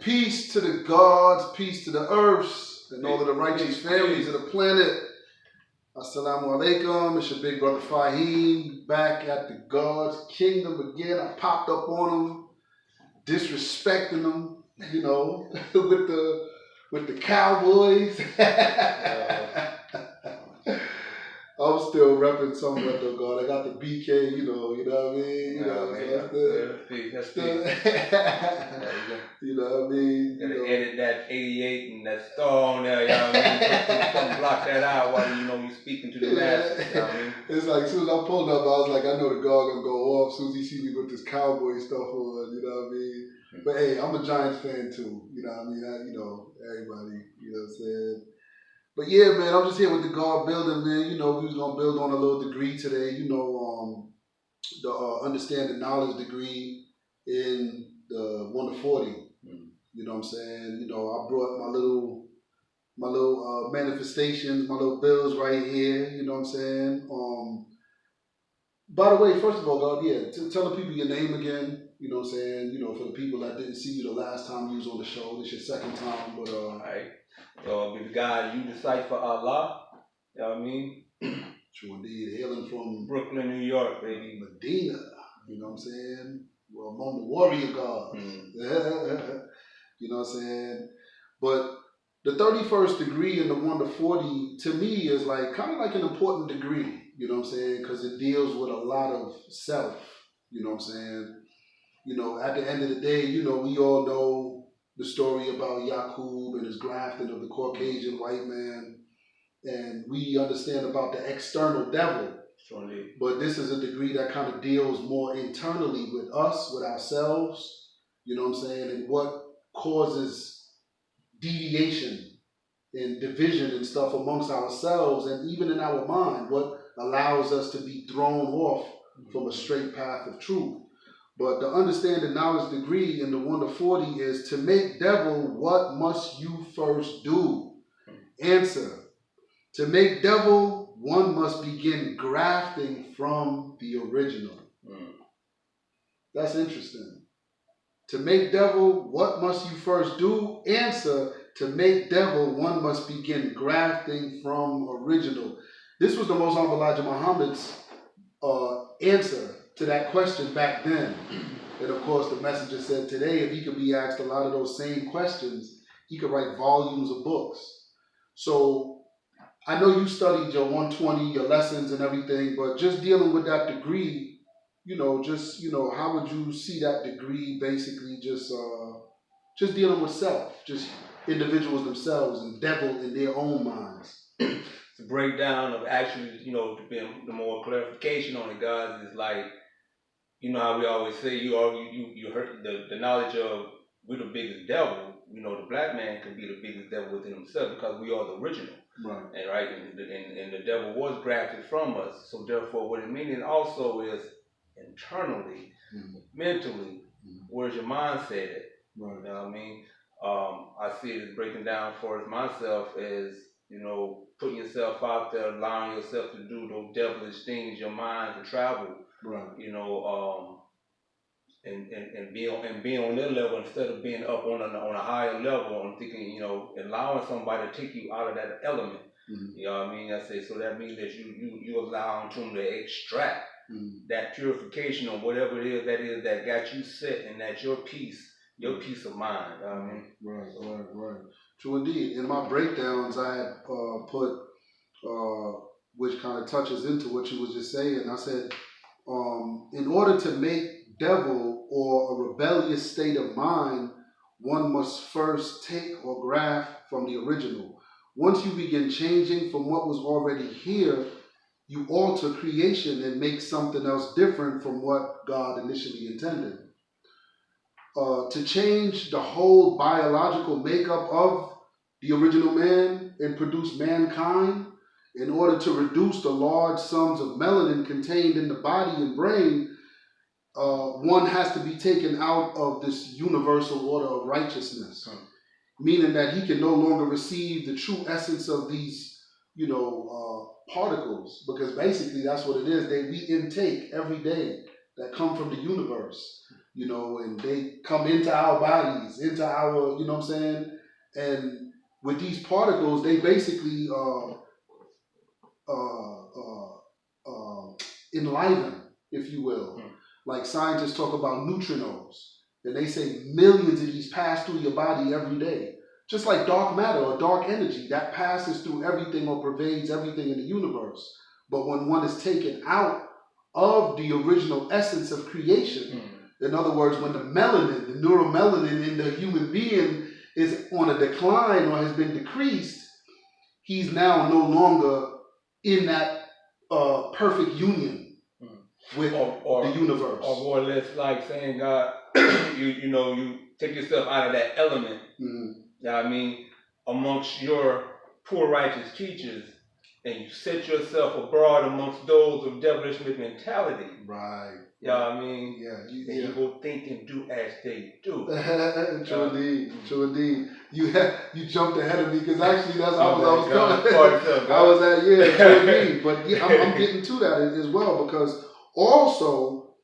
Peace to the gods, peace to the earths, and all of the righteous families of the planet. Assalamu alaikum. It's your big brother Fahiym, back at the God's kingdom again. I popped up on them, disrespecting them, you know, with the Cowboys. I'm still repping somewhat though, God. I got the BK, you know what I mean? You know what I mean? You gotta edit that 88 and that star on there, you know what I mean? Something block that out while you're speaking to the masses, you know what I mean? It's like, as soon as I pulled up, I was like, I know the God gonna go off as soon as he see me with this Cowboy stuff on, you know what I mean? But hey, I'm a Giants fan too, you know what I mean? Everybody, you know what I'm saying? But yeah, man, I'm just here with the God building, man. You know, we was gonna build on a little degree today. You know, the understanding knowledge degree in the 1 to 40. You know what I'm saying? You know, I brought my little manifestations, my little bills right here. You know what I'm saying? By the way, first of all, God, yeah, tell the people your name again. You know what I'm saying? You know, for the people that didn't see you the last time you was on the show, this your second time, but all right. So be the guy U-Decipher Allah. You know what I mean? True indeed. Hailing from Brooklyn, New York, baby. Medina. You know what I'm saying? Well, among the warrior gods. You know what I'm saying? But the 31st degree in the 1 to 40 to me is like kind of like an important degree. You know what I'm saying? Because it deals with a lot of self. You know what I'm saying? You know, at the end of the day, you know, we all know the story about Yaqub and his grafting of the Caucasian white man. And we understand about the external devil. Surely. But this is a degree that kind of deals more internally with us, with ourselves, you know what I'm saying, and what causes deviation and division and stuff amongst ourselves and even in our mind, what allows us to be thrown off from a straight path of truth. But the understanding knowledge degree in the 1 to 40 is to make devil, what must you first do? Answer. To make devil, one must begin grafting from the original. That's interesting. To make devil, what must you first do? Answer. To make devil, one must begin grafting from original. This was the Most Honorable Elijah Muhammad's answer to that question back then. And of course, the messenger said today, if he could be asked a lot of those same questions, he could write volumes of books. So I know you studied your 120, your lessons and everything, but just dealing with that degree, how would you see that degree basically just dealing with self, just individuals themselves and devil in their own minds? The breakdown of actually, the more clarification on it, guys, is like, you know how we always say, you heard the knowledge of we're the biggest devil. You know, the black man could be the biggest devil within himself because we are the original. Right. And the devil was grafted from us. So therefore, what it means also is internally, mentally, where's your mindset at? Right. You know what I mean? I see it as breaking down for myself as, putting yourself out there, allowing yourself to do those devilish things, your mind to travel. Right. And being on that level instead of being up on a higher level. I'm thinking, allowing somebody to take you out of that element. You know what I mean? I say, so that means that you allow them to extract that purification or whatever it is that got you set, and that's your peace of mind. You know what I mean? Right. True indeed. In my breakdowns, I had put, which kind of touches into what you was just saying. I said, in order to make devil or a rebellious state of mind, one must first take or graft from the original. Once you begin changing from what was already here, you alter creation and make something else different from what God initially intended. To change the whole biological makeup of the original man and produce mankind, in order to reduce the large sums of melanin contained in the body and brain, one has to be taken out of this universal order of righteousness, meaning that he can no longer receive the true essence of these, particles, because basically that's what it is. We intake every day that come from the universe. you know, and they come into our bodies, into our, you know what I'm saying? And with these particles, they basically enliven, if you will. Like scientists talk about neutrinos, and they say millions of these pass through your body every day. Just like dark matter or dark energy that passes through everything or pervades everything in the universe. But when one is taken out of the original essence of creation, in other words, when the melanin, the neuromelanin in the human being is on a decline or has been decreased, he's now no longer in that perfect union with the universe. Or more or less like saying, God, you take yourself out of that element. You know what I mean? Amongst your poor righteous teachers, and you set yourself abroad amongst those of devilish mentality. Right. You know what I mean? Yeah. You will think and do as they do. True indeed. True indeed. You jumped ahead of me because actually that's how I was coming. I was at true indeed. But yeah, I'm getting to that as well because also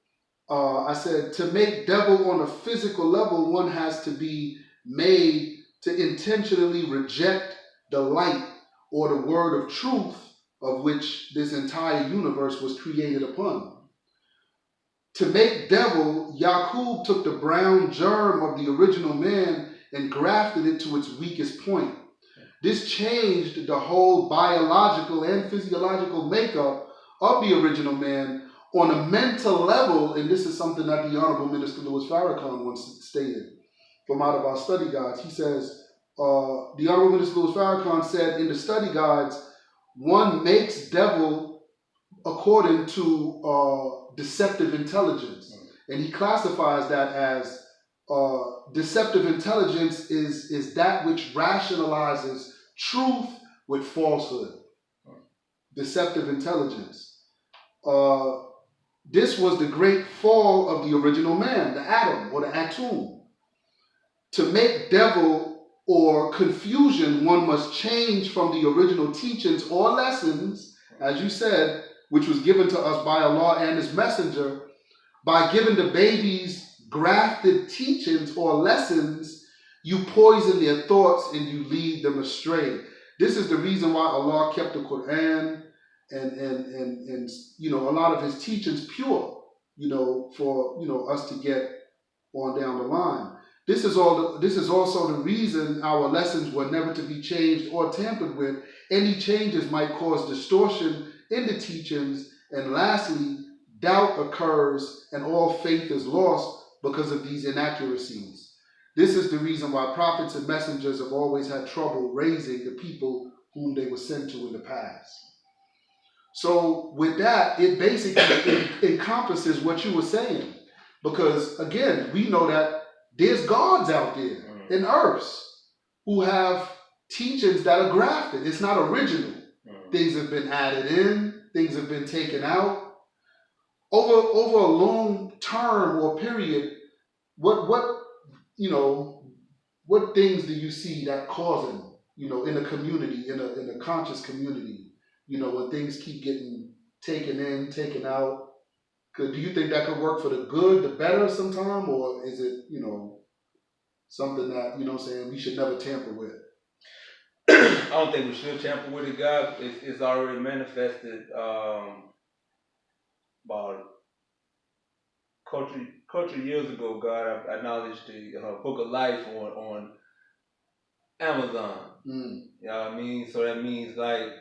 I said to make devil on a physical level, one has to be made to intentionally reject the light or the word of truth of which this entire universe was created upon. To make devil, Yaqub took the brown germ of the original man and grafted it to its weakest point. This changed the whole biological and physiological makeup of the original man on a mental level, and this is something that the Honorable Minister Louis Farrakhan once stated from out of our study guides. He says, the Honorable Minister Louis Farrakhan said in the study guides, one makes devil according to deceptive intelligence. And he classifies that as deceptive intelligence is that which rationalizes truth with falsehood. Deceptive intelligence. This was the great fall of the original man, the atom or the atum. To make devil or confusion, one must change from the original teachings or lessons, as you said, which was given to us by Allah and His Messenger. By giving the babies grafted teachings or lessons, you poison their thoughts and you lead them astray. This is the reason why Allah kept the Quran and a lot of His teachings pure, for us to get on down the line. This is also the reason our lessons were never to be changed or tampered with. Any changes might cause distortion in the teachings, and lastly, doubt occurs and all faith is lost because of these inaccuracies. This is the reason why prophets and messengers have always had trouble raising the people whom they were sent to in the past. So with that, it basically encompasses what you were saying. Because again, we know that there's gods out there in earths who have teachings that are grafted. It's not original. Things have been added in, things have been taken out. Over a long term or period, what things do you see that causing, in a community, in a conscious community, when things keep getting taken in, taken out? Do you think that could work for the good, the better sometime, or is it, something that, we should never tamper with? I don't think we should tamper with it, God. It's already manifested about culture years ago. God, I acknowledged the Book of Life on Amazon. You know what I mean? So that means like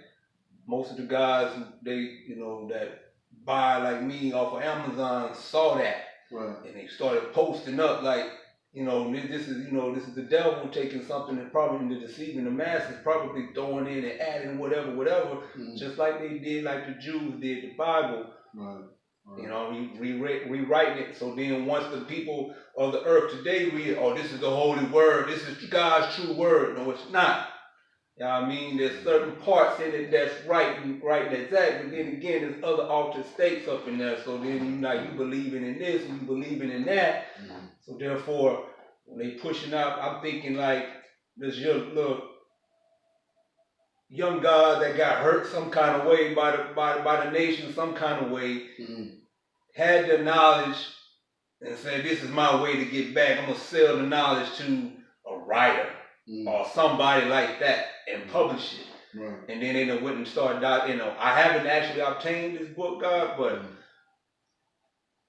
most of the guys that buy like me off of Amazon saw that, right, and they started posting up like, this is the devil taking something and probably deceiving the masses, probably throwing in and adding whatever, just like they did, like the Jews did the Bible. Right. Rewriting it. So then once the people of the earth today read, oh, this is the holy word, this is God's true word. No, it's not. You know what I mean? There's certain parts in it that's right and exact, but then again, there's other altered states up in there. So then you believing in this and you believing in that. So therefore, when they pushing out, I'm thinking like this little young God that got hurt some kind of way by the nation, some kind of way, had the knowledge and say, this is my way to get back. I'm going to sell the knowledge to a writer or somebody like that and publish it. Right. And then they went and started, I haven't actually obtained this book, God, but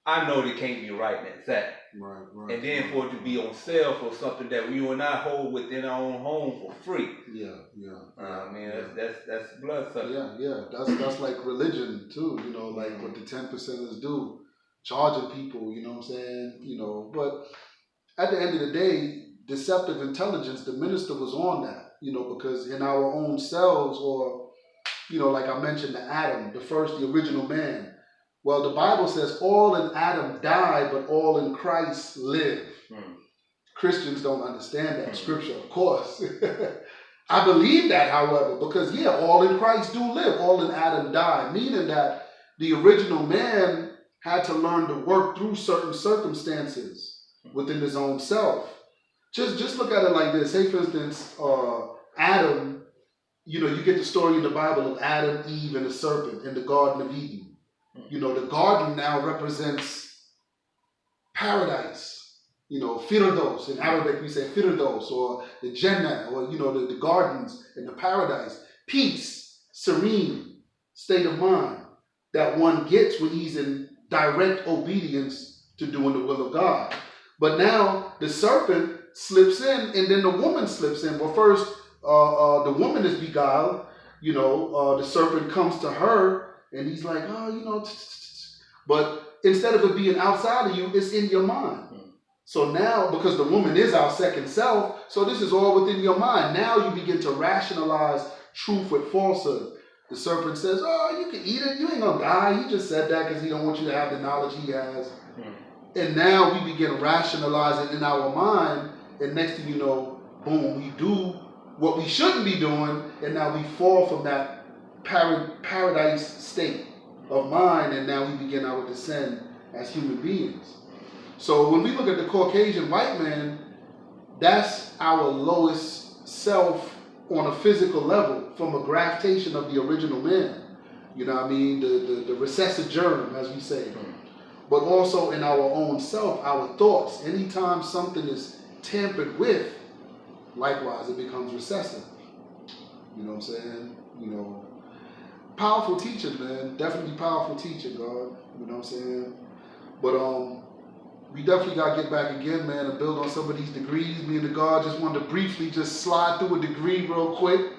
I know they can't be writing at that. Right. And then for it to be on sale for something that you and I hold within our own home for free. Yeah. I mean, that's bloodsucker. Yeah. That's like religion too, like what the 10%ers do, charging people, you know what I'm saying? But at the end of the day, deceptive intelligence, the minister was on that, because in our own selves, or, like I mentioned, the Adam, the original man. Well, the Bible says all in Adam die, but all in Christ live. Christians don't understand that scripture, of course. I believe that, however, because, all in Christ do live, all in Adam die, meaning that the original man had to learn to work through certain circumstances within his own self. Just look at it like this. Say, for instance, Adam, you get the story in the Bible of Adam, Eve, and the serpent in the Garden of Eden. The garden now represents paradise. Firdaus. In Arabic, we say Firdaus, or the Jannah, or, the gardens and the paradise. Peace, serene state of mind that one gets when he's in direct obedience to doing the will of God. But now the serpent slips in, and then the woman slips in. Well, first, the woman is beguiled. The serpent comes to her, and he's like, but instead of it being outside of you, it's in your mind. So now, because the woman is our second self, so this is all within your mind. Now you begin to rationalize truth with falsehood. The serpent says, you can eat it. You ain't going to die. He just said that because he don't want you to have the knowledge he has. And now we begin rationalizing in our mind, and next thing you know, boom, we do what we shouldn't be doing, and now we fall from that paradise state of mind, and now we begin our descent as human beings. So when we look at the Caucasian white man, that's our lowest self on a physical level, from a graftation of the original man. The recessive germ, as we say. But also in our own self, our thoughts. Anytime something is tampered with, likewise it becomes recessive. You know what I'm saying? Powerful teaching, man. Definitely powerful teaching, God. You know what I'm saying? But we definitely got to get back again, man, and build on some of these degrees. Me and the God just wanted to briefly just slide through a degree real quick.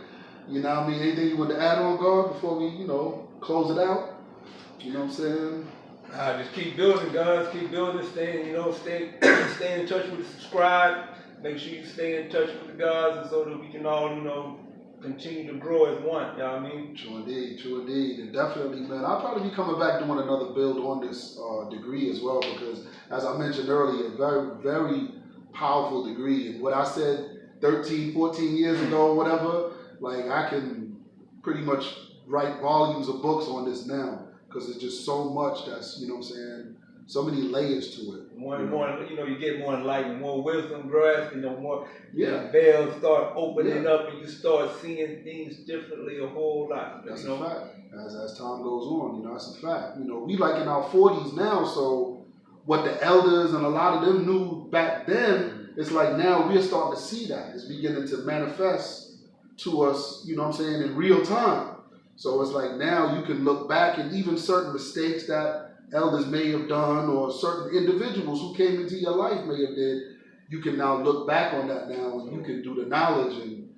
You know what I mean? Anything you want to add on, God, before we, close it out? You know what I'm saying? Just keep building, guys. Keep building. Stay in touch with the subscribe. Make sure you stay in touch with the guys, and so that we can all, continue to grow as one. You know what I mean? True indeed. And definitely, man, I'll probably be coming back doing another build on this degree as well, because, as I mentioned earlier, very, very powerful degree. And what I said 13, 14 years ago, whatever, like, I can pretty much write volumes of books on this now, because it's just so much that's, so many layers to it. More and more, you get more enlightened, more wisdom grasp, more veils start opening up, and you start seeing things differently a whole lot. That's a fact. As time goes on, that's a fact. We like in our 40s now, so what the elders and a lot of them knew back then, it's like now we're starting to see that. It's beginning to manifest to us, in real time. So it's like now you can look back, and even certain mistakes that elders may have done, or certain individuals who came into your life may have did, you can now look back on that now, and you can do the knowledge and,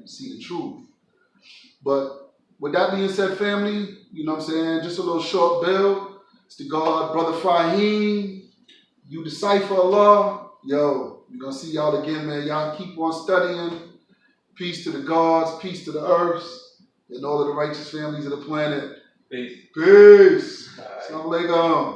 see the truth. But with that being said, family, just a little short build. It's the God, Brother Fahiym, U-Decipher Allah. Yo, we're going to see y'all again, man. Y'all keep on studying. Peace to the gods, peace to the earths, and all of the righteous families of the planet. Peace. Peace. Assalamu alaikum.